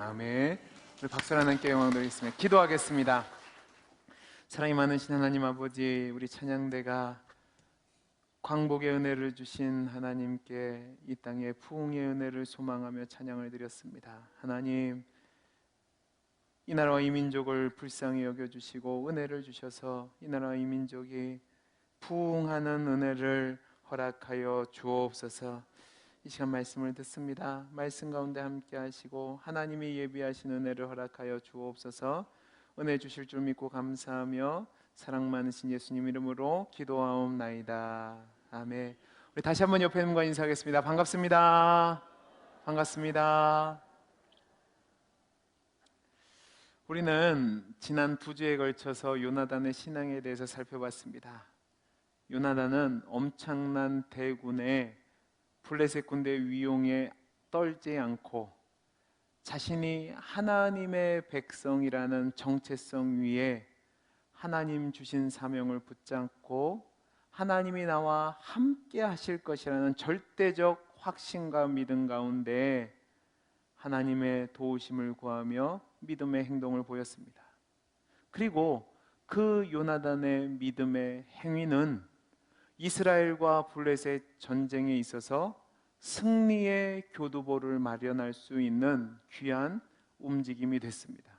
아멘. 우리 박수를 하나님께 영광 드리겠습니다. 기도하겠습니다. 사랑이 많으신 하나님 아버지, 우리 찬양대가 광복의 은혜를 주신 하나님께 이 땅에 부흥의 은혜를 소망하며 찬양을 드렸습니다. 하나님, 이 나라와 이 민족을 불쌍히 여겨주시고 은혜를 주셔서 이 나라와 이 민족이 부흥하는 은혜를 허락하여 주옵소서. 이 시간 말씀을 듣습니다. 말씀 가운데 함께 하시고 하나님이 예비하신 은혜를 허락하여 주옵소서. 은혜 주실 줄 믿고 감사하며 사랑 많으신 예수님 이름으로 기도하옵나이다. 아멘. 우리 다시 한번 옆에 있는 분과 인사하겠습니다. 반갑습니다. 반갑습니다. 우리는 지난 2주에 걸쳐서 요나단의 신앙에 대해서 살펴봤습니다. 요나단은 엄청난 대군의 블레셋 군대 위용에 떨지 않고 자신이 하나님의 백성이라는 정체성 위에 하나님 주신 사명을 붙잡고 하나님이 나와 함께 하실 것이라는 절대적 확신과 믿음 가운데 하나님의 도우심을 구하며 믿음의 행동을 보였습니다. 그리고 그 요나단의 믿음의 행위는 이스라엘과 블레셋 전쟁에 있어서 승리의 교두보를 마련할 수 있는 귀한 움직임이 됐습니다.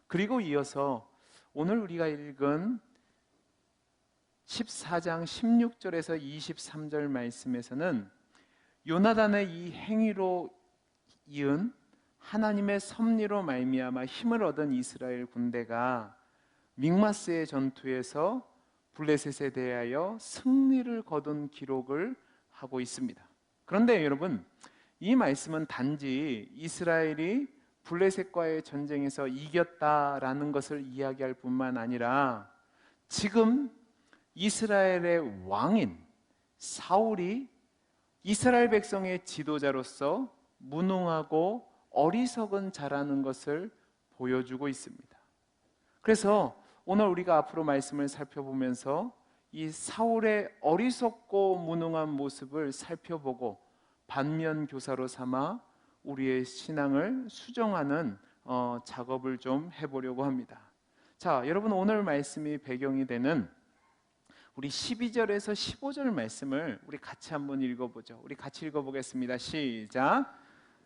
그리고 이어서 오늘 우리가 읽은 14장 16절에서 23절 말씀에서는 요나단의 이 행위로 이은 하나님의 섭리로 말미암아 힘을 얻은 이스라엘 군대가 믹마스의 전투에서 블레셋에 대하여 승리를 거둔 기록을 하고 있습니다. 그런데 여러분, 이 말씀은 단지 이스라엘이 블레셋과의 전쟁에서 이겼다라는 것을 이야기할 뿐만 아니라 지금 이스라엘의 왕인 사울이 이스라엘 백성의 지도자로서 무능하고 어리석은 자라는 것을 보여주고 있습니다. 그래서 오늘 우리가 앞으로 말씀을 살펴보면서 이 사울의 어리석고 무능한 모습을 살펴보고 반면교사로 삼아 우리의 신앙을 수정하는 작업을 좀 해보려고 합니다. 자, 여러분, 오늘 말씀이 배경이 되는 우리 12절에서 15절 말씀을 우리 같이 한번 읽어보죠. 우리 같이 읽어보겠습니다. 시작.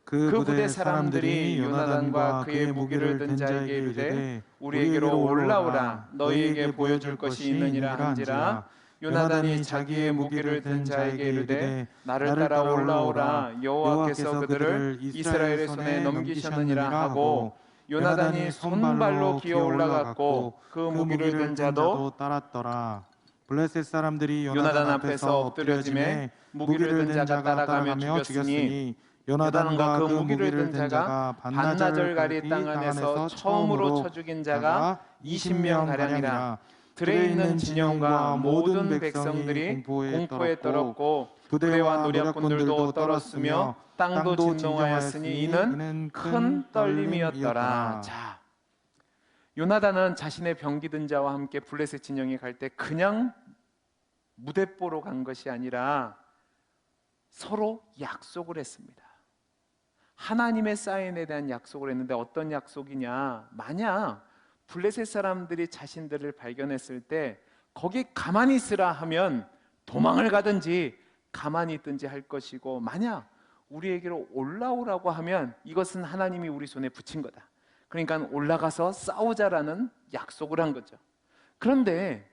그 부대 사람들이 요나단과 그의 무기를 든 자에게 이르되 우리에게로 올라오라, 너희에게 보여줄 것이 있느니라 한지라. 요나단이 자기의 무기를 든 자에게 이르되 나를 따라 올라오라, 여호와께서 그들을 이스라엘의 손에 넘기셨느니라 하고, 요나단이 손발로 기어 올라갔고 그 무기를 든 자도 따랐더라. 블레셋 사람들이 요나단 앞에서 엎드려지매 무기를 든 자가 따라가며 죽였으니 요나단과 그 무기를 든 자가 반나절가리 땅 안에서 처음으로 쳐 죽인 자가 20명 가량이라. 들에 있는 진영과 모든 백성들이 공포에 떨었고 부대와 노략군들도 떨었으며 땅도 진동하였으니 이는 큰 떨림이었더라. 자, 요나단은 자신의 병기 든 자와 함께 블레셋 진영에 갈 때 그냥 무대뽀로 간 것이 아니라 서로 약속을 했습니다. 하나님의 사인에 대한 약속을 했는데 어떤 약속이냐? 만약 블레셋 사람들이 자신들을 발견했을 때 거기 가만히 있으라 하면 도망을 가든지 가만히 있든지 할 것이고, 만약 우리에게로 올라오라고 하면 이것은 하나님이 우리 손에 붙인 거다. 그러니까 올라가서 싸우자라는 약속을 한 거죠. 그런데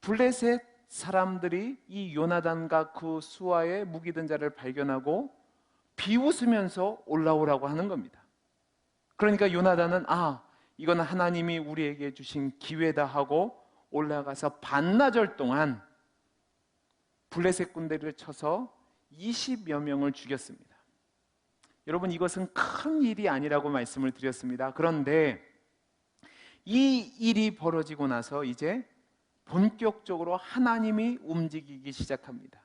블레셋 사람들이 이 요나단과 그 수하의 무기 든 자를 발견하고 비웃으면서 올라오라고 하는 겁니다. 그러니까 요나단은 이거는 하나님이 우리에게 주신 기회다 하고 올라가서 반나절 동안 블레셋 군대를 쳐서 20여 명을 죽였습니다. 여러분, 이것은 큰 일이 아니라고 말씀을 드렸습니다. 그런데 이 일이 벌어지고 나서 이제 본격적으로 하나님이 움직이기 시작합니다.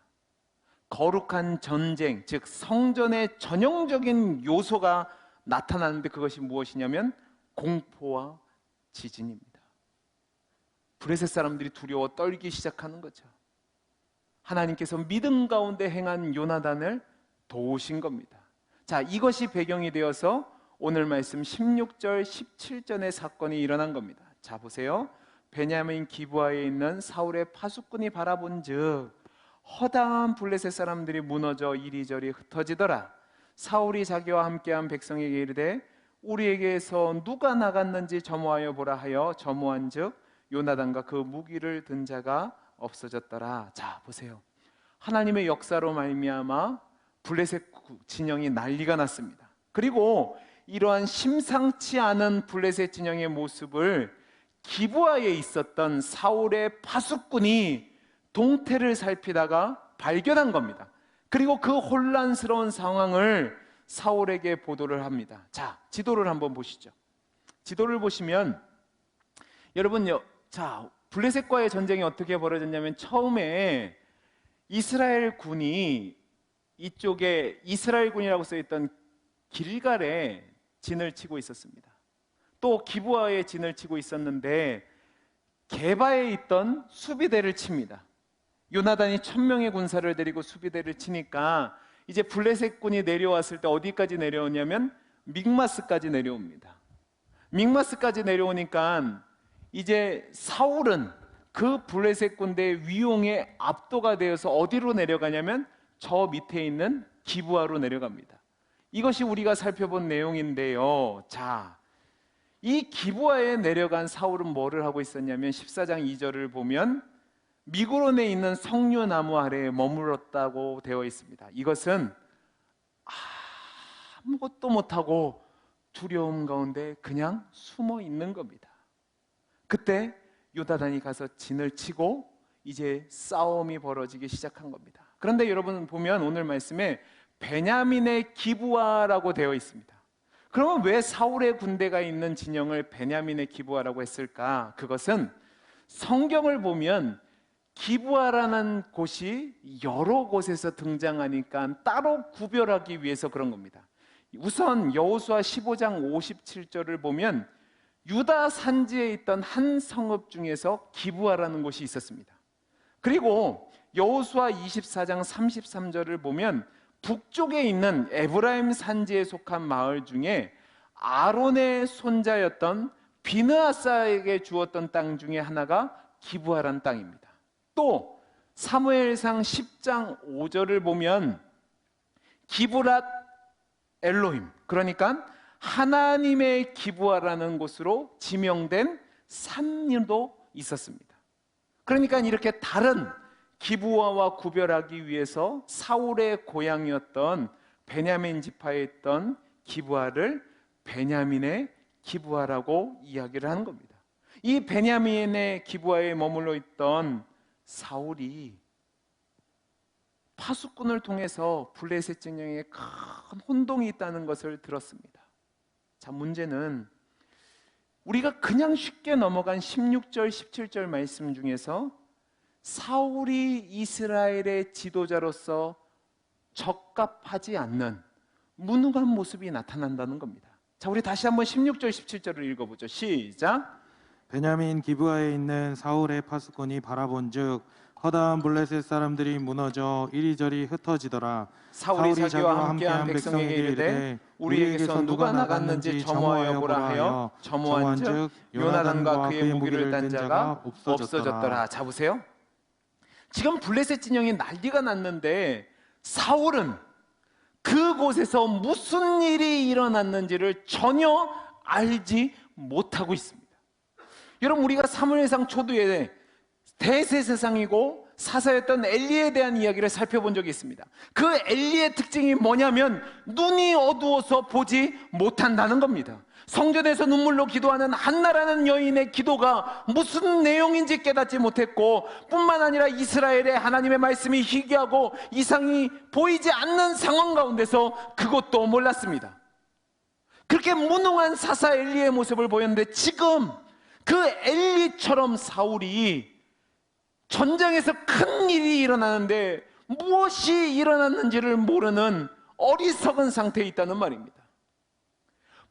거룩한 전쟁, 즉 성전의 전형적인 요소가 나타나는데 그것이 무엇이냐면 공포와 지진입니다. 블레셋 사람들이 두려워 떨기 시작하는 거죠. 하나님께서 믿음 가운데 행한 요나단을 도우신 겁니다. 자, 이것이 배경이 되어서 오늘 말씀 16절 17절의 사건이 일어난 겁니다. 자 보세요. 베냐민 기브아에 있는 사울의 파수꾼이 바라본즉 허다한 블레셋 사람들이 무너져 이리저리 흩어지더라. 사울이 자기와 함께한 백성에게 이르되 우리에게서 누가 나갔는지 점호하여 보라 하여 점호한즉 요나단과 그 무기를 든 자가 없어졌더라. 자 보세요. 하나님의 역사로 말미암아 블레셋 진영이 난리가 났습니다. 그리고 이러한 심상치 않은 블레셋 진영의 모습을 기브아에 있었던 사울의 파수꾼이 동태를 살피다가 발견한 겁니다. 그리고 그 혼란스러운 상황을 사울에게 보도를 합니다. 자, 지도를 한번 보시죠. 지도를 보시면 여러분, 자, 블레셋과의 전쟁이 어떻게 벌어졌냐면 처음에 이스라엘 군이 이쪽에 이스라엘 군이라고 써있던 길갈에 진을 치고 있었습니다. 또 기브아에 진을 치고 있었는데 게바에 있던 수비대를 칩니다. 요나단이 1000명의 군사를 데리고 수비대를 치니까 이제 블레셋 군이 내려왔을 때 어디까지 내려오냐면 믹마스까지 내려옵니다. 믹마스까지 내려오니까 이제 사울은 그 블레셋 군대의 위용에 압도가 되어서 어디로 내려가냐면 저 밑에 있는 기브아로 내려갑니다. 이것이 우리가 살펴본 내용인데요. 자, 이 기브아에 내려간 사울은 뭐를 하고 있었냐면 14장 2절을 보면 미그론에 있는 석류나무 아래에 머물렀다고 되어 있습니다. 이것은 아무것도 못하고 두려움 가운데 그냥 숨어 있는 겁니다. 그때 요나단이 가서 진을 치고 이제 싸움이 벌어지기 시작한 겁니다. 그런데 여러분 보면 오늘 말씀에 베냐민의 기브아라고 되어 있습니다. 그러면 왜 사울의 군대가 있는 진영을 베냐민의 기브아라고 했을까? 그것은 성경을 보면 기브아라는 곳이 여러 곳에서 등장하니까 따로 구별하기 위해서 그런 겁니다. 우선 여호수아 15장 57절을 보면 유다 산지에 있던 한 성읍 중에서 기브아라는 곳이 있었습니다. 그리고 여호수아 24장 33절을 보면 북쪽에 있는 에브라임 산지에 속한 마을 중에 아론의 손자였던 비느하사에게 주었던 땅 중에 하나가 기브아라는 땅입니다. 또 사무엘상 10장 5절을 보면 기브랏 엘로힘, 그러니까 하나님의 기브아라는 곳으로 지명된 산도 있었습니다. 그러니까 이렇게 다른 기브아와 구별하기 위해서 사울의 고향이었던 베냐민 지파에 있던 기브아를 베냐민의 기브아라고 이야기를 하는 겁니다. 이 베냐민의 기브아에 머물러 있던 사울이 파수꾼을 통해서 블레셋 진영에 큰 혼동이 있다는 것을 들었습니다. 자, 문제는 우리가 그냥 쉽게 넘어간 16절, 17절 말씀 중에서 사울이 이스라엘의 지도자로서 적합하지 않는 무능한 모습이 나타난다는 겁니다. 자, 우리 다시 한번 16절, 17절을 읽어보죠. 시작. 베냐민 기브아에 있는 사울의 파수꾼이 바라본즉 허다한 블레셋 사람들이 무너져 이리저리 흩어지더라. 사울이 자기와 함께한 백성에게 이르되 우리에게서 누가 나갔는지 점호하여 보라 하여 점호한즉 요나단과 그의 무기를 든 자가 없어졌더라. 자 보세요. 지금 블레셋 진영이 난리가 났는데 사울은 그곳에서 무슨 일이 일어났는지를 전혀 알지 못하고 있습니다. 여러분, 우리가 사무엘상 초두에 대세세상이고 사사였던 엘리에 대한 이야기를 살펴본 적이 있습니다. 그 엘리의 특징이 뭐냐면 눈이 어두워서 보지 못한다는 겁니다. 성전에서 눈물로 기도하는 한나라는 여인의 기도가 무슨 내용인지 깨닫지 못했고, 뿐만 아니라 이스라엘의 하나님의 말씀이 희귀하고 이상이 보이지 않는 상황 가운데서 그것도 몰랐습니다. 그렇게 무능한 사사 엘리의 모습을 보였는데 지금 그 엘리처럼 사울이 전쟁에서 큰 일이 일어나는데 무엇이 일어났는지를 모르는 어리석은 상태에 있다는 말입니다.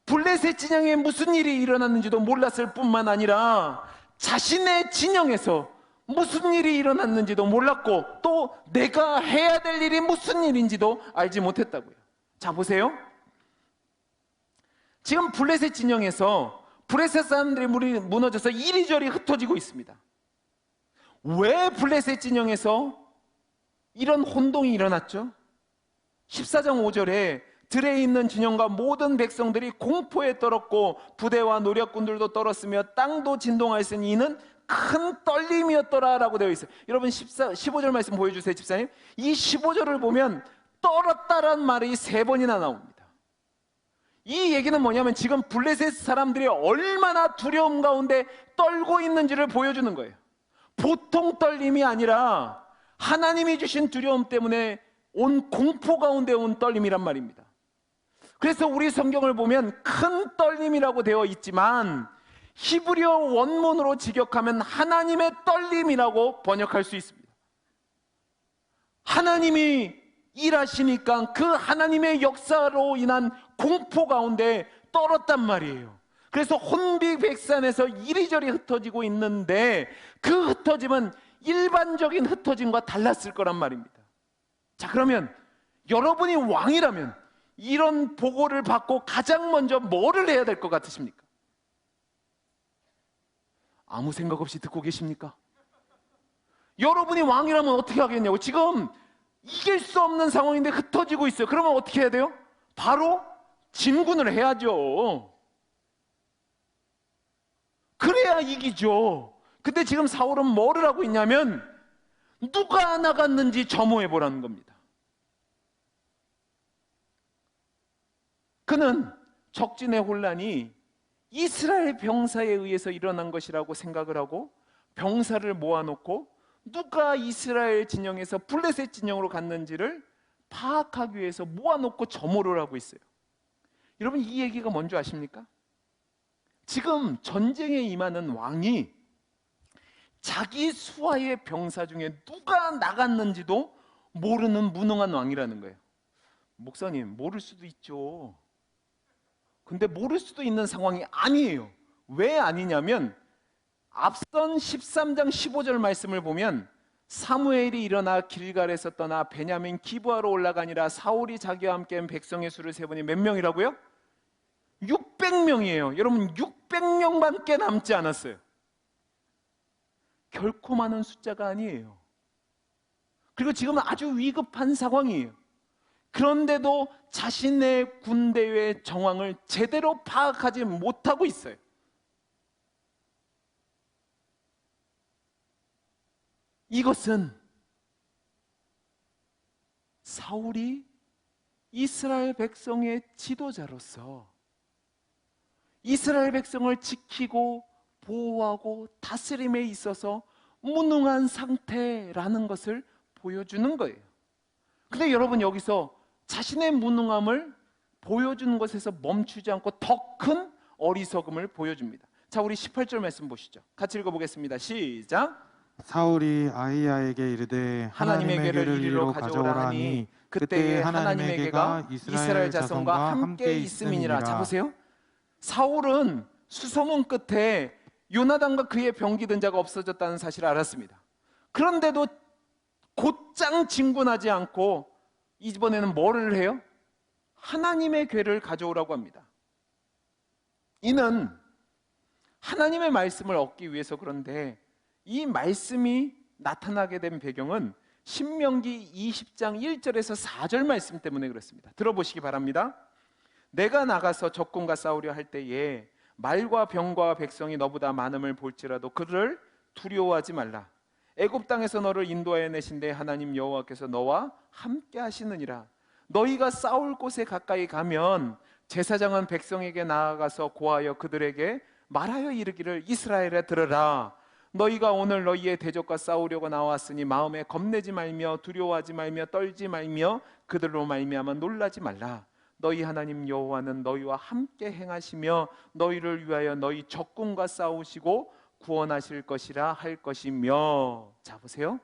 블레셋 진영에 무슨 일이 일어났는지도 몰랐을 뿐만 아니라 자신의 진영에서 무슨 일이 일어났는지도 몰랐고 또 내가 해야 될 일이 무슨 일인지도 알지 못했다고요. 자 보세요. 지금 블레셋 진영에서 블레셋 사람들이 무너져서 이리저리 흩어지고 있습니다. 왜 블레셋 진영에서 이런 혼동이 일어났죠? 14장 5절에 들에 있는 진영과 모든 백성들이 공포에 떨었고 부대와 노략군들도 떨었으며 땅도 진동하였으니 이는 큰 떨림이었더라 라고 되어 있어요. 여러분 15절 말씀 보여주세요, 집사님. 이 15절을 보면 떨었다란 말이 3번이나 나옵니다. 이 얘기는 뭐냐면 지금 블레셋 사람들이 얼마나 두려움 가운데 떨고 있는지를 보여주는 거예요. 보통 떨림이 아니라 하나님이 주신 두려움 때문에 온 공포 가운데 온 떨림이란 말입니다. 그래서 우리 성경을 보면 큰 떨림이라고 되어 있지만 히브리어 원문으로 직역하면 하나님의 떨림이라고 번역할 수 있습니다. 하나님이 일하시니까 그 하나님의 역사로 인한 공포 가운데 떨었단 말이에요. 그래서 혼비백산에서 이리저리 흩어지고 있는데 그 흩어짐은 일반적인 흩어짐과 달랐을 거란 말입니다. 자, 그러면 여러분이 왕이라면 이런 보고를 받고 가장 먼저 뭐를 해야 될 것 같으십니까? 아무 생각 없이 듣고 계십니까? 여러분이 왕이라면 어떻게 하겠냐고. 지금 이길 수 없는 상황인데 흩어지고 있어요. 그러면 어떻게 해야 돼요? 바로 진군을 해야죠. 그래야 이기죠. 근데 지금 사울은 뭐를 하고 있냐면 누가 나갔는지 점호해 보라는 겁니다. 그는 적진의 혼란이 이스라엘 병사에 의해서 일어난 것이라고 생각을 하고 병사를 모아놓고 누가 이스라엘 진영에서 블레셋 진영으로 갔는지를 파악하기 위해서 모아놓고 점호를 하고 있어요. 여러분, 이 얘기가 뭔지 아십니까? 지금 전쟁에 임하는 왕이 자기 수하의 병사 중에 누가 나갔는지도 모르는 무능한 왕이라는 거예요. 목사님, 모를 수도 있죠. 근데 모를 수도 있는 상황이 아니에요. 왜 아니냐면 앞선 13장 15절 말씀을 보면 사무엘이 일어나 길갈에서 떠나 베냐민 기브아로 올라가니라. 사울이 자기와 함께 백성의 수를 세보니 몇 명이라고요? 600명이에요. 여러분, 600명밖에 남지 않았어요. 결코 많은 숫자가 아니에요. 그리고 지금은 아주 위급한 상황이에요. 그런데도 자신의 군대의 정황을 제대로 파악하지 못하고 있어요. 이것은 사울이 이스라엘 백성의 지도자로서 이스라엘 백성을 지키고 보호하고 다스림에 있어서 무능한 상태라는 것을 보여주는 거예요. 근데 여러분, 여기서 자신의 무능함을 보여주는 것에서 멈추지 않고 더 큰 어리석음을 보여줍니다. 자, 우리 18절 말씀 보시죠. 같이 읽어보겠습니다. 시작. 사울이 아히야에게 이르되 하나님의 괴를 이리로 가져오라 하니 그때에 하나님의 괴가 이스라엘 자손과 함께 있음이니라. 자, 보세요. 사울은 수소문 끝에 요나단과 그의 병기든 자가 없어졌다는 사실을 알았습니다. 그런데도 곧장 진군하지 않고 이번에는 뭐를 해요? 하나님의 괴를 가져오라고 합니다. 이는 하나님의 말씀을 얻기 위해서 그런데 이 말씀이 나타나게 된 배경은 신명기 20장 1절에서 4절 말씀 때문에 그렇습니다. 들어보시기 바랍니다. 내가 나가서 적군과 싸우려 할 때에 말과 병과 백성이 너보다 많음을 볼지라도 그를 두려워하지 말라. 애굽 땅에서 너를 인도하여 내신데 하나님 여호와께서 너와 함께 하시느니라. 너희가 싸울 곳에 가까이 가면 제사장은 백성에게 나아가서 고하여 그들에게 말하여 이르기를 이스라엘에 들으라. 너희가 오늘 너희의 대적과 싸우려고 나왔으니 마음에 겁내지 말며 두려워하지 말며 떨지 말며 그들로 말미암아 놀라지 말라. 너희 하나님 여호와는 너희와 함께 행하시며 너희를 위하여 너희 적군과 싸우시고 구원하실 것이라 할 것이며. 자, 보세요.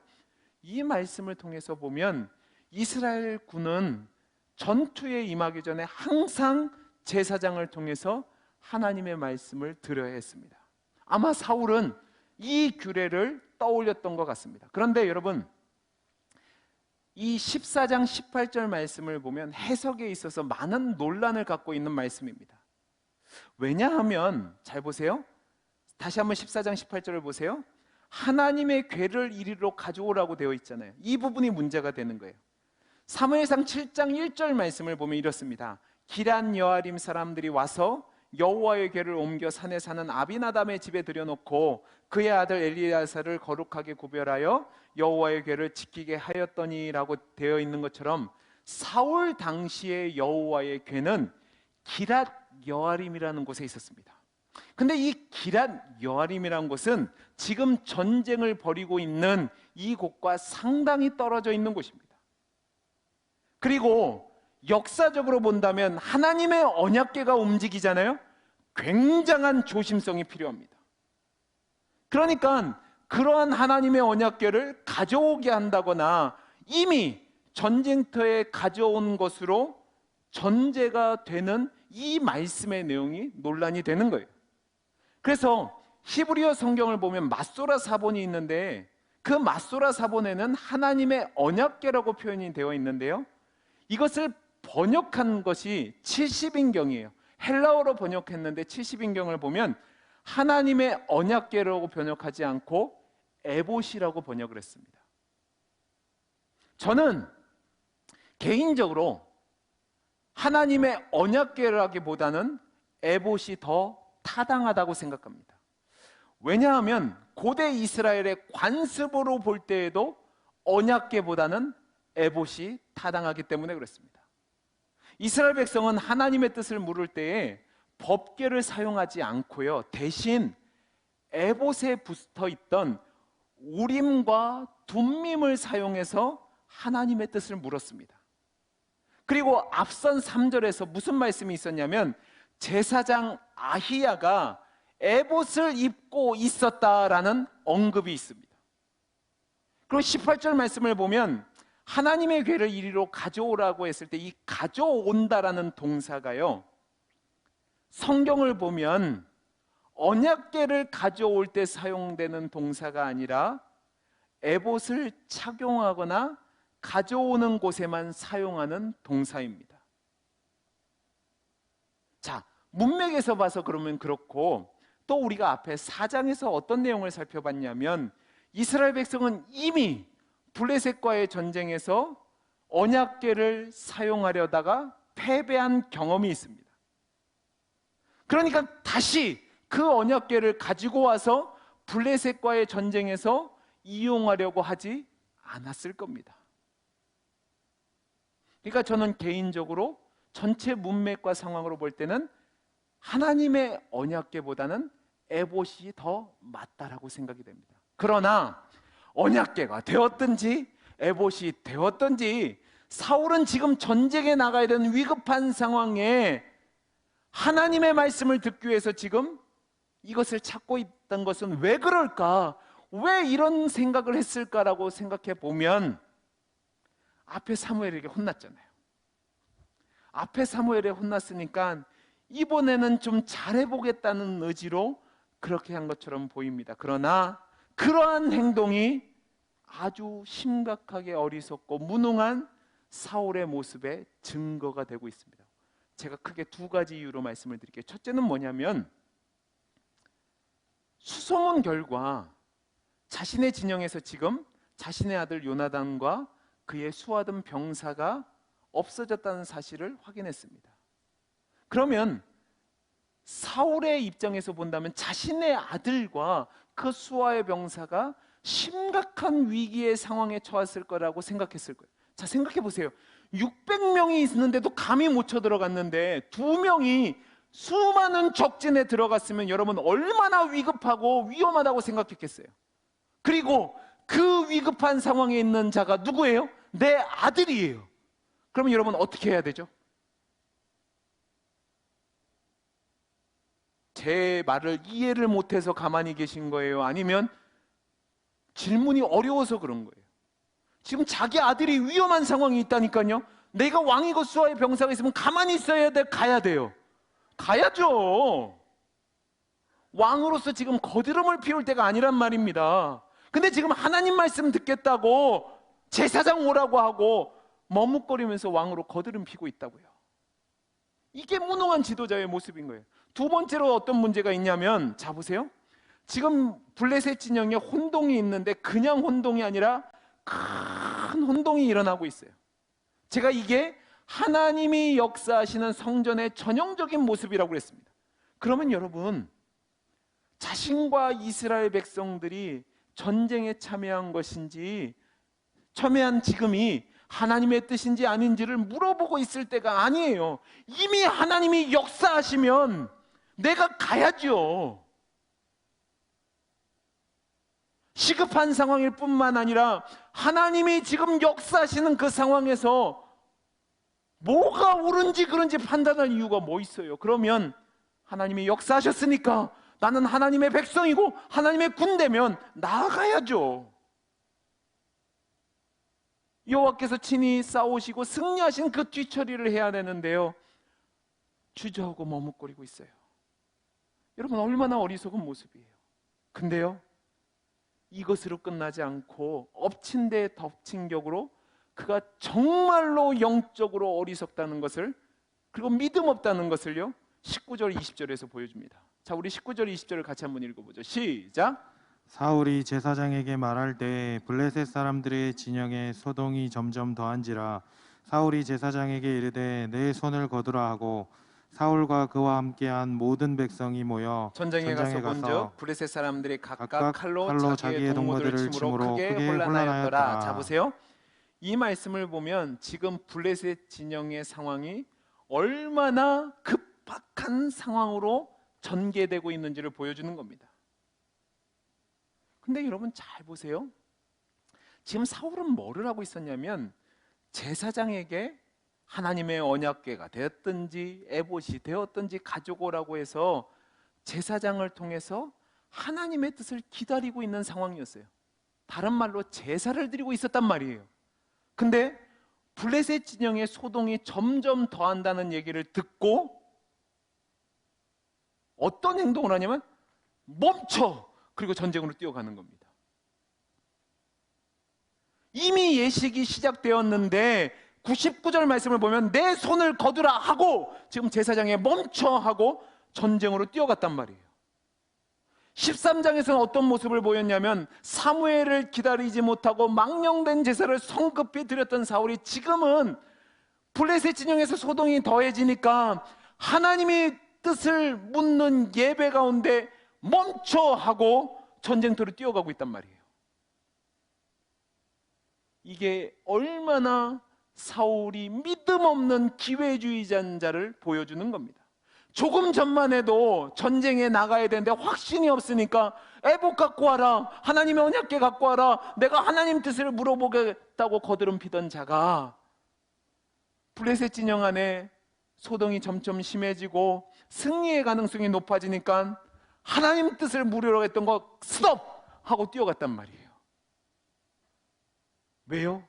이 말씀을 통해서 보면 이스라엘 군은 전투에 임하기 전에 항상 제사장을 통해서 하나님의 말씀을 들어야 했습니다. 아마 사울은 이 규례를 떠올렸던 것 같습니다. 그런데 여러분, 이 14장 18절 말씀을 보면 해석에 있어서 많은 논란을 갖고 있는 말씀입니다. 왜냐하면 잘 보세요. 다시 한번 14장 18절을 보세요. 하나님의 궤를 이리로 가져오라고 되어 있잖아요. 이 부분이 문제가 되는 거예요. 사무엘상 7장 1절 말씀을 보면 이렇습니다. 기란 여아림 사람들이 와서 여호와의 궤를 옮겨 산에 사는 아비나답의 집에 들여놓고 그의 아들 엘리야사를 거룩하게 구별하여 여호와의 궤를 지키게 하였더니라고 되어 있는 것처럼 사울 당시의 여호와의 궤는 기랏 여아림이라는 곳에 있었습니다. 근데 이 기랏 여아림이라는 곳은 지금 전쟁을 벌이고 있는 이 곳과 상당히 떨어져 있는 곳입니다. 그리고 역사적으로 본다면 하나님의 언약궤가 움직이잖아요. 굉장한 조심성이 필요합니다. 그러니까 그러한 하나님의 언약궤를 가져오게 한다거나 이미 전쟁터에 가져온 것으로 전제가 되는 이 말씀의 내용이 논란이 되는 거예요. 그래서 히브리어 성경을 보면 마소라 사본이 있는데 그 마소라 사본에는 하나님의 언약궤라고 표현이 되어 있는데요, 이것을 번역한 것이 70인경이에요. 헬라어로 번역했는데 70인경을 보면 하나님의 언약궤라고 번역하지 않고 에봇이라고 번역을 했습니다. 저는 개인적으로 하나님의 언약궤라기보다는 에봇이 더 타당하다고 생각합니다. 왜냐하면 고대 이스라엘의 관습으로 볼 때에도 언약궤보다는 에봇이 타당하기 때문에 그렇습니다. 이스라엘 백성은 하나님의 뜻을 물을 때에 법궤를 사용하지 않고요, 대신 에봇에 붙어 있던 우림과 둠밈을 사용해서 하나님의 뜻을 물었습니다. 그리고 앞선 3절에서 무슨 말씀이 있었냐면 제사장 아히야가 에봇을 입고 있었다라는 언급이 있습니다. 그리고 18절 말씀을 보면 하나님의 궤를 이리로 가져오라고 했을 때 이 가져온다라는 동사가요, 성경을 보면 언약궤를 가져올 때 사용되는 동사가 아니라 에봇을 착용하거나 가져오는 곳에만 사용하는 동사입니다. 자, 문맥에서 봐서 그러면 그렇고, 또 우리가 앞에 4장에서 어떤 내용을 살펴봤냐면 이스라엘 백성은 이미 블레셋과의 전쟁에서 언약궤를 사용하려다가 패배한 경험이 있습니다. 그러니까 다시 그 언약궤를 가지고 와서 블레셋과의 전쟁에서 이용하려고 하지 않았을 겁니다. 그러니까 저는 개인적으로 전체 문맥과 상황으로 볼 때는 하나님의 언약궤보다는 에봇이 더 맞다라고 생각이 됩니다. 그러나 언약궤가 되었든지 에봇이 되었든지 사울은 지금 전쟁에 나가야 되는 위급한 상황에 하나님의 말씀을 듣기 위해서 지금 이것을 찾고 있던 것은 왜 그럴까? 왜 이런 생각을 했을까라고 생각해 보면 앞에 사무엘에게 혼났잖아요. 앞에 사무엘에 혼났으니까 이번에는 좀 잘해보겠다는 의지로 그렇게 한 것처럼 보입니다. 그러나 그러한 행동이 아주 심각하게 어리석고 무능한 사울의 모습의 증거가 되고 있습니다. 제가 크게 두 가지 이유로 말씀을 드릴게요. 첫째는 뭐냐면 수소문 결과 자신의 진영에서 지금 자신의 아들 요나단과 그의 수하던 병사가 없어졌다는 사실을 확인했습니다. 그러면 사울의 입장에서 본다면 자신의 아들과 그 수하의 병사가 심각한 위기의 상황에 처했을 거라고 생각했을 거예요. 자, 생각해 보세요. 600명이 있는데도 감히 못 쳐들어갔는데 2명이 수많은 적진에 들어갔으면 여러분 얼마나 위급하고 위험하다고 생각했겠어요. 그리고 그 위급한 상황에 있는 자가 누구예요? 내 아들이에요. 그러면 여러분 어떻게 해야 되죠? 제 말을 이해를 못해서 가만히 계신 거예요? 아니면 질문이 어려워서 그런 거예요? 지금 자기 아들이 위험한 상황이 있다니까요. 내가 왕이고 수하의 병사가 있으면 가만히 있어야 돼? 가야 돼요? 가야죠. 왕으로서 지금 거드름을 피울 때가 아니란 말입니다. 근데 지금 하나님 말씀 듣겠다고 제사장 오라고 하고 머뭇거리면서 왕으로 거드름 피고 있다고요. 이게 무능한 지도자의 모습인 거예요. 두 번째로 어떤 문제가 있냐면, 자 보세요. 지금 블레셋 진영에 혼동이 있는데 그냥 혼동이 아니라 큰 혼동이 일어나고 있어요. 제가 이게 하나님이 역사하시는 성전의 전형적인 모습이라고 그랬습니다. 그러면 여러분, 자신과 이스라엘 백성들이 전쟁에 참여한 것인지, 참여한 지금이 하나님의 뜻인지 아닌지를 물어보고 있을 때가 아니에요. 이미 하나님이 역사하시면 내가 가야죠. 시급한 상황일 뿐만 아니라 하나님이 지금 역사하시는 그 상황에서 뭐가 옳은지 그른지 판단할 이유가 뭐 있어요? 그러면 하나님이 역사하셨으니까 나는 하나님의 백성이고 하나님의 군대면 나아가야죠. 여호와께서 친히 싸우시고 승리하신 그 뒤처리를 해야 되는데요, 주저하고 머뭇거리고 있어요. 여러분, 얼마나 어리석은 모습이에요. 근데요, 이것으로 끝나지 않고 엎친 데 덮친 격으로 그가 정말로 영적으로 어리석다는 것을, 그리고 믿음 없다는 것을요, 19절 20절에서 보여줍니다. 자, 우리 19절 20절을 같이 한번 읽어보죠. 시작. 사울이 제사장에게 말할 때 블레셋 사람들의 진영에 소동이 점점 더한지라. 사울이 제사장에게 이르되 내 손을 거두라 하고 사울과 그와 함께한 모든 백성이 모여 전쟁에 가서 본즉 블레셋 사람들이 각각 칼로 자기의 동무들을 치므로 크게 혼란하였더라. 자 보세요. 이 말씀을 보면 지금 블레셋 진영의 상황이 얼마나 급박한 상황으로 전개되고 있는지를 보여주는 겁니다. 근데 여러분 잘 보세요. 지금 사울은 뭐를 하고 있었냐면, 제사장에게 하나님의 언약궤가 되었든지 에봇이 되었든지 가져오라고 해서 제사장을 통해서 하나님의 뜻을 기다리고 있는 상황이었어요. 다른 말로 제사를 드리고 있었단 말이에요. 근데 블레셋 진영의 소동이 점점 더한다는 얘기를 듣고 어떤 행동을 하냐면 멈춰! 그리고 전쟁으로 뛰어가는 겁니다. 이미 예식이 시작되었는데 99절 말씀을 보면 내 손을 거두라 하고 지금 제사장에 멈춰 하고 전쟁으로 뛰어갔단 말이에요. 13장에서는 어떤 모습을 보였냐면, 사무엘을 기다리지 못하고 망령된 제사를 성급히 드렸던 사울이 지금은 블레셋 진영에서 소동이 더해지니까 하나님의 뜻을 묻는 예배 가운데 멈춰 하고 전쟁터로 뛰어가고 있단 말이에요. 이게 얼마나 사울이 믿음 없는 기회주의자인 자를 보여주는 겁니다. 조금 전만 해도 전쟁에 나가야 되는데 확신이 없으니까 에봇 갖고 와라, 하나님의 언약궤 갖고 와라, 내가 하나님 뜻을 물어보겠다고 거드름 피던 자가 블레셋 진영 안에 소동이 점점 심해지고 승리의 가능성이 높아지니까 하나님 뜻을 물으려고 했던 거 스톱! 하고 뛰어갔단 말이에요. 왜요?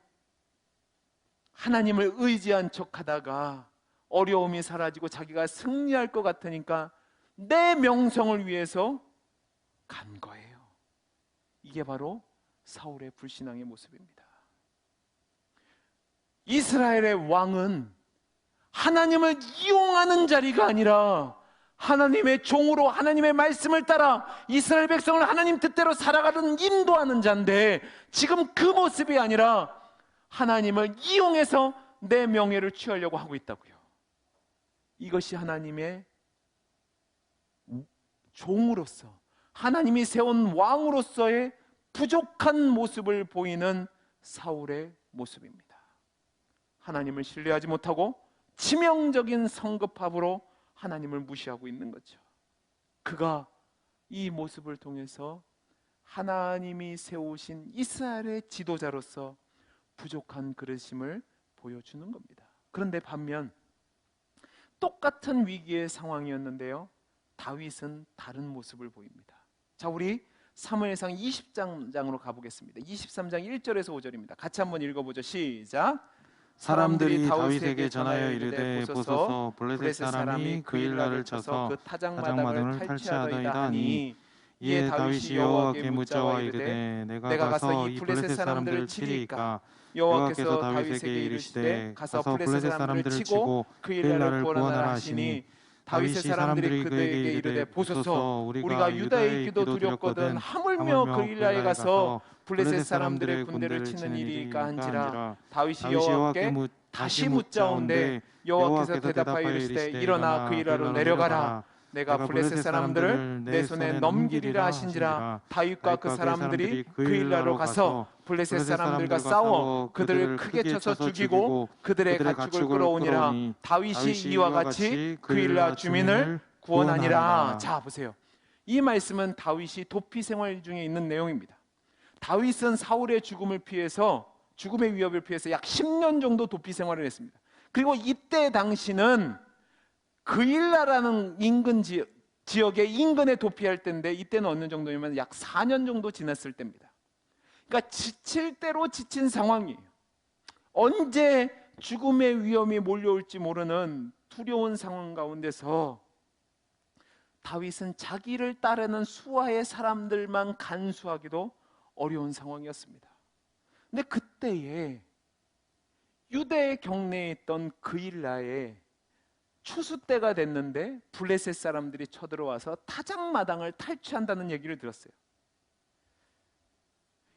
하나님을 의지한 척하다가 어려움이 사라지고 자기가 승리할 것 같으니까 내 명성을 위해서 간 거예요. 이게 바로 사울의 불신앙의 모습입니다. 이스라엘의 왕은 하나님을 이용하는 자리가 아니라 하나님의 종으로 하나님의 말씀을 따라 이스라엘 백성을 하나님 뜻대로 살아가는 인도하는 자인데, 지금 그 모습이 아니라 하나님을 이용해서 내 명예를 취하려고 하고 있다고요. 이것이 하나님의 종으로서, 하나님이 세운 왕으로서의 부족한 모습을 보이는 사울의 모습입니다. 하나님을 신뢰하지 못하고 치명적인 성급함으로 하나님을 무시하고 있는 거죠. 그가 이 모습을 통해서 하나님이 세우신 이스라엘의 지도자로서 부족한 그릇임을 보여주는 겁니다. 그런데 반면 똑같은 위기의 상황이었는데요, 다윗은 다른 모습을 보입니다. 자, 우리 사무엘상 20장으로 가보겠습니다. 23장 1절에서 5절입니다. 같이 한번 읽어보죠. 시작. 사람들이 다윗에게 전하여 이르되 보소서 블레셋 사람이 그 일날을 쳐서 그 타작마당을 탈취하더이다 하니, 이에 다윗이 여호와께 묻자와 이르되 내가 가서 이 블레셋 사람들을 치리이까? 여호와께서 다윗에게 이르시되 가서 블레셋 사람들을 치고 그 일날을 구원하라 하시니, 다윗의 사람들이 그에게 이르되 보소서 우리가 유다에 있기도 두렵거든 하물며 그일라에 가서 블레셋 사람들의 군대를 치는 일이니까 한지라. 다윗이 여호와께 다시 묻자온데 여호와께서 대답하여 이르시되 일어나 그일라로 내려가라. 내가 블레셋 사람들을 내 손에 넘기리라 하신지라. 다윗과 그 사람들이 그일라로 가서 블레셋 사람들과 싸워 그들을 크게 쳐서 죽이고 그들의 가축을 끌어오니라. 다윗이 이와 같이 그일라 주민을 구원하니라. 자, 보세요. 이 말씀은 다윗이 도피 생활 중에 있는 내용입니다. 다윗은 사울의 죽음을 피해서, 죽음의 위협을 피해서 약 10년 정도 도피 생활을 했습니다. 그리고 이때 당시는 그일라라는 인근 지역의 인근에 도피할 때인데, 이때는 어느 정도냐면 약 4년 정도 지났을 때입니다. 그러니까 지칠 대로 지친 상황이에요. 언제 죽음의 위험이 몰려올지 모르는 두려운 상황 가운데서 다윗은 자기를 따르는 수하의 사람들만 간수하기도 어려운 상황이었습니다. 근데 그때에 유대 경내에 있던 그일라에 추수 때가 됐는데 블레셋 사람들이 쳐들어와서 타작마당을 탈취한다는 얘기를 들었어요.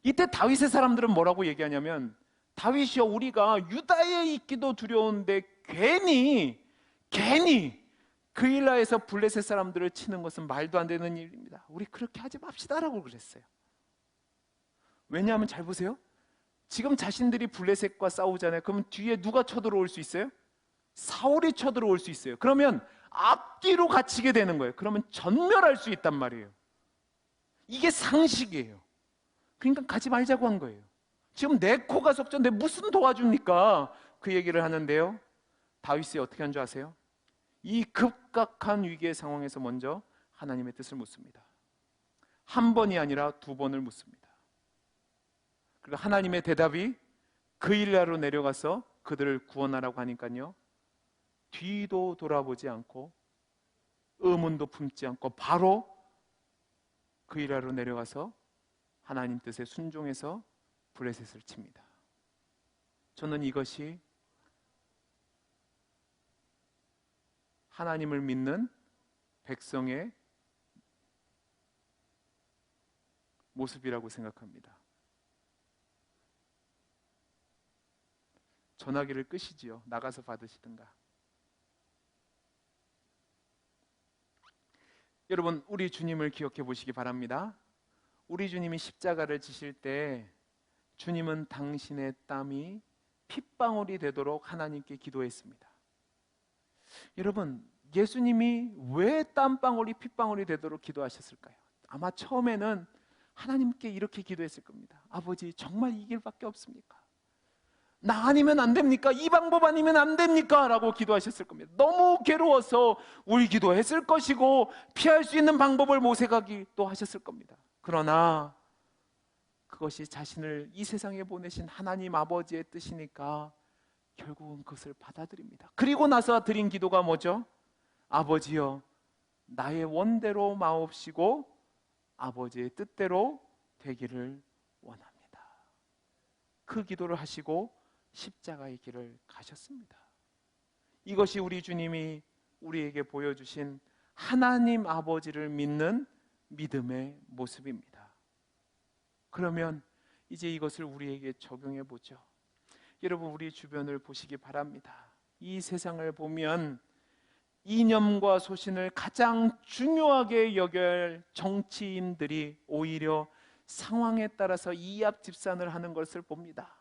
이때 다윗의 사람들은 뭐라고 얘기하냐면, 다윗이여, 우리가 유다에 있기도 두려운데 괜히 그일라에서 블레셋 사람들을 치는 것은 말도 안 되는 일입니다. 우리 그렇게 하지 맙시다라고 그랬어요. 왜냐하면 잘 보세요. 지금 자신들이 블레셋과 싸우잖아요. 그러면 뒤에 누가 쳐들어올 수 있어요? 사울이 쳐들어올 수 있어요. 그러면 앞뒤로 갇히게 되는 거예요. 그러면 전멸할 수 있단 말이에요. 이게 상식이에요. 그러니까 가지 말자고 한 거예요. 지금 내 코가 석전데 무슨 도와줍니까? 그 얘기를 하는데요, 다윗이 어떻게 한 줄 아세요? 이 급박한 위기의 상황에서 먼저 하나님의 뜻을 묻습니다. 한 번이 아니라 2번을 묻습니다. 그리고 하나님의 대답이 그일라로 내려가서 그들을 구원하라고 하니까요, 뒤도 돌아보지 않고 의문도 품지 않고 바로 그일라로 내려가서 하나님 뜻에 순종해서 블레셋을 칩니다. 저는 이것이 하나님을 믿는 백성의 모습이라고 생각합니다. 전화기를 끄시지요. 나가서 받으시든가. 여러분, 우리 주님을 기억해 보시기 바랍니다. 우리 주님이 십자가를 지실 때 주님은 당신의 땀이 핏방울이 되도록 하나님께 기도했습니다. 여러분, 예수님이 왜 땀방울이 핏방울이 되도록 기도하셨을까요? 아마 처음에는 하나님께 이렇게 기도했을 겁니다. 아버지, 정말 이 길밖에 없습니까? 나 아니면 안 됩니까? 이 방법 아니면 안 됩니까? 라고 기도하셨을 겁니다. 너무 괴로워서 울기도 했을 것이고 피할 수 있는 방법을 모색하기도 하셨을 겁니다. 그러나 그것이 자신을 이 세상에 보내신 하나님 아버지의 뜻이니까 결국은 그것을 받아들입니다. 그리고 나서 드린 기도가 뭐죠? 아버지여, 나의 원대로 마옵시고 아버지의 뜻대로 되기를 원합니다. 그 기도를 하시고 십자가의 길을 가셨습니다. 이것이 우리 주님이 우리에게 보여주신 하나님 아버지를 믿는 믿음의 모습입니다. 그러면 이제 이것을 우리에게 적용해 보죠. 여러분, 우리 주변을 보시기 바랍니다. 이 세상을 보면 이념과 소신을 가장 중요하게 여길 정치인들이 오히려 상황에 따라서 이합집산을 하는 것을 봅니다.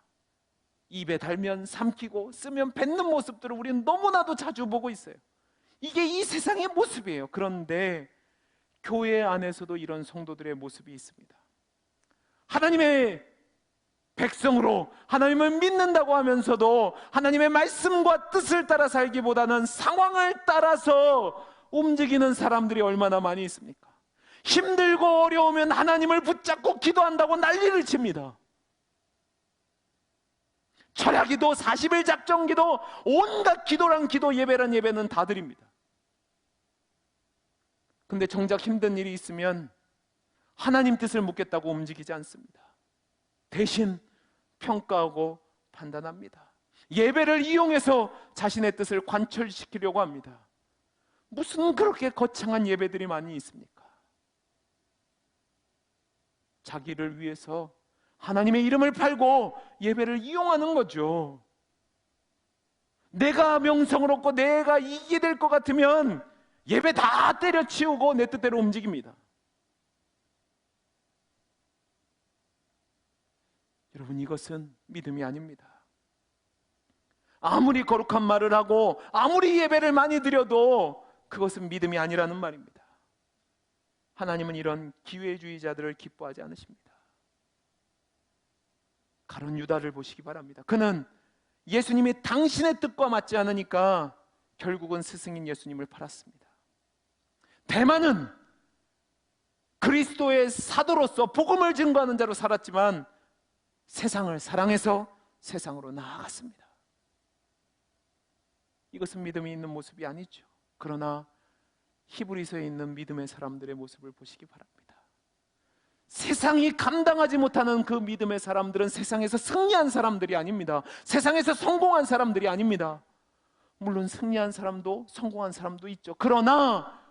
입에 달면 삼키고 쓰면 뱉는 모습들을 우리는 너무나도 자주 보고 있어요. 이게 이 세상의 모습이에요. 그런데 교회 안에서도 이런 성도들의 모습이 있습니다. 하나님의 백성으로 하나님을 믿는다고 하면서도 하나님의 말씀과 뜻을 따라 살기보다는 상황을 따라서 움직이는 사람들이 얼마나 많이 있습니까? 힘들고 어려우면 하나님을 붙잡고 기도한다고 난리를 칩니다. 철야기도, 40일 작정기도, 온갖 기도란 기도, 예배란 예배는 다 드립니다. 근데 정작 힘든 일이 있으면 하나님 뜻을 묻겠다고 움직이지 않습니다. 대신 평가하고 판단합니다. 예배를 이용해서 자신의 뜻을 관철시키려고 합니다. 무슨 그렇게 거창한 예배들이 많이 있습니까? 자기를 위해서 하나님의 이름을 팔고 예배를 이용하는 거죠. 내가 명성을 얻고 내가 이기게 될 것 같으면 예배 다 때려치우고 내 뜻대로 움직입니다. 여러분, 이것은 믿음이 아닙니다. 아무리 거룩한 말을 하고 아무리 예배를 많이 드려도 그것은 믿음이 아니라는 말입니다. 하나님은 이런 기회주의자들을 기뻐하지 않으십니다. 가룟 유다를 보시기 바랍니다. 그는 예수님이 당신의 뜻과 맞지 않으니까 결국은 스승인 예수님을 팔았습니다. 대만은 그리스도의 사도로서 복음을 증거하는 자로 살았지만 세상을 사랑해서 세상으로 나아갔습니다. 이것은 믿음이 있는 모습이 아니죠. 그러나 히브리서에 있는 믿음의 사람들의 모습을 보시기 바랍니다. 세상이 감당하지 못하는 그 믿음의 사람들은 세상에서 승리한 사람들이 아닙니다. 세상에서 성공한 사람들이 아닙니다. 물론 승리한 사람도 성공한 사람도 있죠. 그러나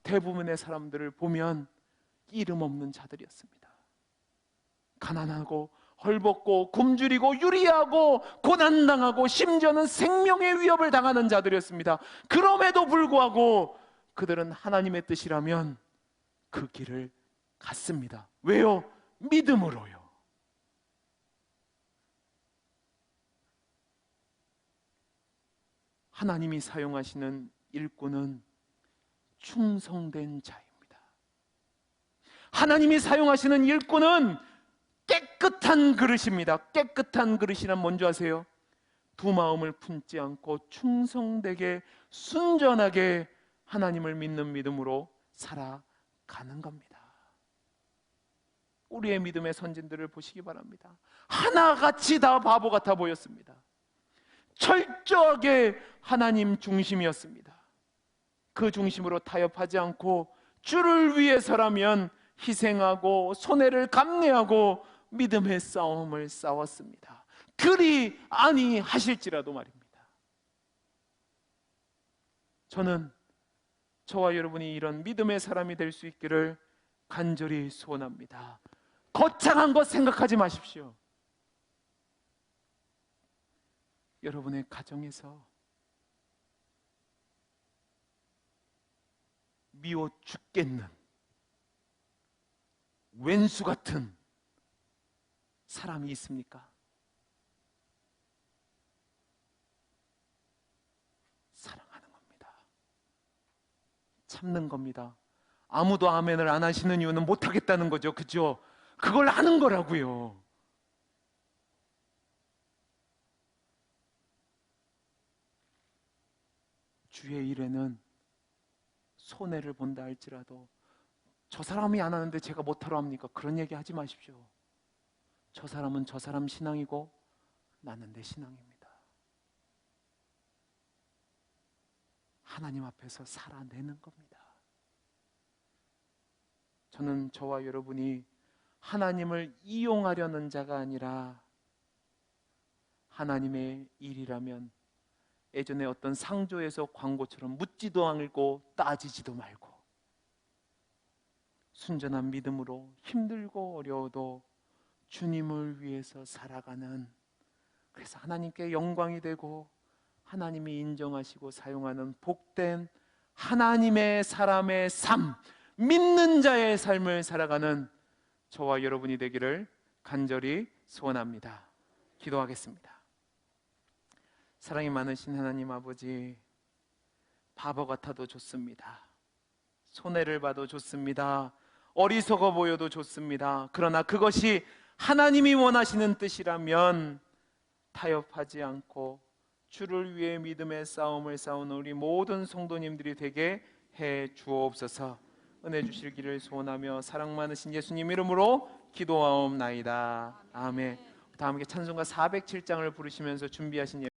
대부분의 사람들을 보면 이름 없는 자들이었습니다. 가난하고 헐벗고 굶주리고 유리하고 고난당하고 심지어는 생명의 위협을 당하는 자들이었습니다. 그럼에도 불구하고 그들은 하나님의 뜻이라면 그 길을 갔습니다. 왜요? 믿음으로요. 하나님이 사용하시는 일꾼은 충성된 자입니다. 하나님이 사용하시는 일꾼은 깨끗한 그릇입니다. 깨끗한 그릇이란 뭔지 아세요? 두 마음을 품지 않고 충성되게 순전하게 하나님을 믿는 믿음으로 살아가는 겁니다. 우리의 믿음의 선진들을 보시기 바랍니다. 하나같이 다 바보 같아 보였습니다. 철저하게 하나님 중심이었습니다. 그 중심으로 타협하지 않고 주를 위해서라면 희생하고 손해를 감내하고 믿음의 싸움을 싸웠습니다. 그리 아니하실지라도 말입니다. 저는 저와 여러분이 이런 믿음의 사람이 될 수 있기를 간절히 소원합니다. 거창한 것 생각하지 마십시오. 여러분의 가정에서 미워 죽겠는 왼수 같은 사람이 있습니까? 사랑하는 겁니다. 참는 겁니다. 아무도 아멘을 안 하시는 이유는 못하겠다는 거죠. 그죠? 그걸 하는 거라고요. 주의 일에는 손해를 본다 할지라도 저 사람이 안 하는데 제가 못하러 합니까? 그런 얘기 하지 마십시오. 저 사람은 저 사람 신앙이고 나는 내 신앙입니다. 하나님 앞에서 살아내는 겁니다. 저는 저와 여러분이 하나님을 이용하려는 자가 아니라 하나님의 일이라면 예전에 어떤 상조에서 광고처럼 묻지도 않고 따지지도 말고 순전한 믿음으로 힘들고 어려워도 주님을 위해서 살아가는, 그래서 하나님께 영광이 되고 하나님이 인정하시고 사용하는 복된 하나님의 사람의 삶, 믿는 자의 삶을 살아가는 저와 여러분이 되기를 간절히 소원합니다. 기도하겠습니다. 사랑이 많으신 하나님 아버지, 바보 같아도 좋습니다. 손해를 봐도 좋습니다. 어리석어 보여도 좋습니다. 그러나 그것이 하나님이 원하시는 뜻이라면 타협하지 않고 주를 위해 믿음의 싸움을 싸우는 우리 모든 성도님들이 되게 해 주옵소서. 은혜 주실 길을 소원하며 사랑 많으신 예수님 이름으로 기도하옵나이다. 아멘. 다 함께 찬송가 407장을 부르시면서 준비하신